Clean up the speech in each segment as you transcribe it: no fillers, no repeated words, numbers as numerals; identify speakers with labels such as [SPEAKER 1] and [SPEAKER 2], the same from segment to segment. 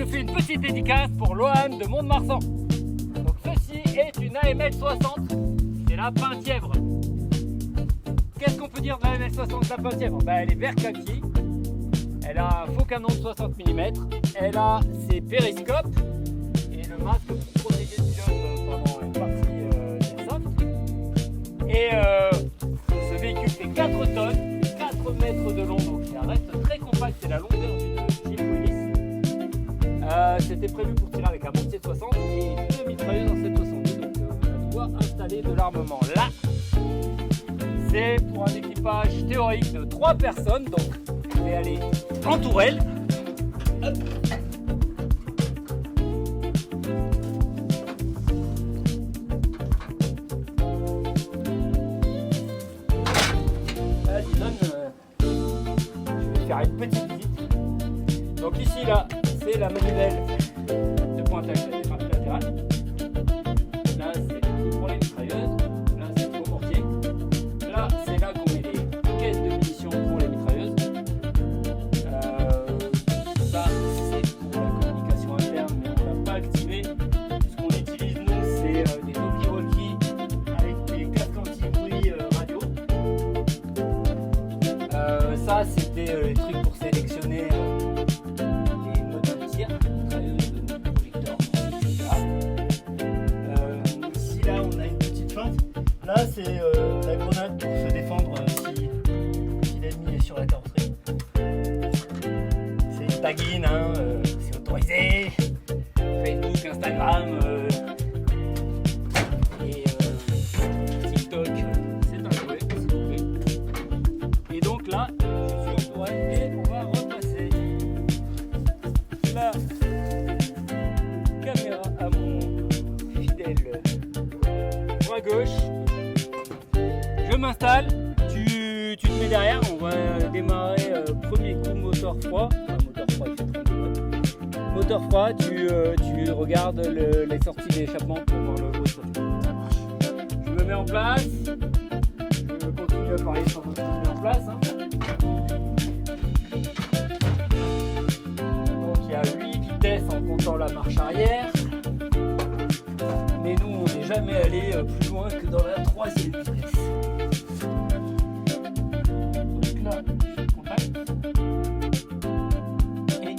[SPEAKER 1] je fais une petite dédicace pour Lohan de Mont-de-Marsan. Donc ceci est une AML 60, c'est la Penthièvre. Qu'est-ce qu'on peut dire de la AML 60 de la Penthièvre? Elle est vert kaki, elle a un faux canon de 60 mm, elle a ses périscopes et le masque pour protéger le pilote pendant une partie des softs. Et ce véhicule fait 4 tonnes, 4 mètres de long, donc il reste très compact, c'est la longueur d'une Jeep Willys. C'était prévu pour tirer avec un mortier de 60 et deux mitrailleuses en 7,62, donc on doit installer de l'armement. Là, c'est pour un équipage théorique de 3 personnes, donc je vais aller en tourelle. Hop. Je vais faire une petite visite. Donc ici, là, c'est la manivelle de pointage latéral. Là, c'est pour les mitrailleuses. Là, c'est pour mortier. Là, c'est là qu'on met les caisses de munitions pour les mitrailleuses. Ça, c'est pour la communication interne, mais on ne l'a pas activé. Ce qu'on utilise, nous, c'est des talkie-walkie avec des casques anti-bruit radio. Ça, c'était les trucs pour sélectionner les modes de tir, projecteurs, etc. Ici, là, on a une petite feinte. Là, c'est la grenade pour se défendre si l'ennemi est sur la carrosserie. C'est une taguine, hein, c'est autorisé. Facebook, Instagram et TikTok, c'est un jouet, s'il vous plaît. Et donc là, je suis en tourelle et on va repasser la caméra à mon fidèle bras gauche. Je m'installe, tu te mets derrière, on va démarrer premier coup moteur froid. Enfin, moteur froid, il fait 32 watts. Moteur froid, tu regardes les sorties d'échappement pour voir le haut. Ça marche. Je me mets en place, je continue à parler sans que je me mets en place. Hein. Donc il y a 8 vitesses en comptant la marche arrière. Mais nous, on n'est jamais allé plus loin que dans la 3e vitesse. Donc là, je contacte. Et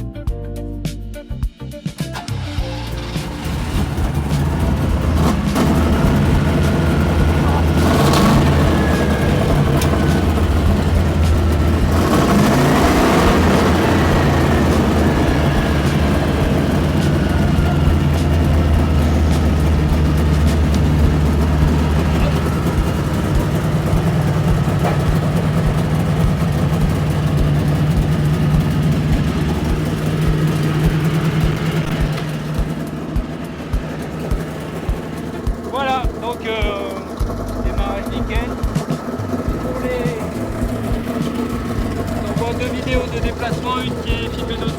[SPEAKER 1] voilà, donc démarrage nickel. On voit 2 vidéos de déplacement, une qui est filmée de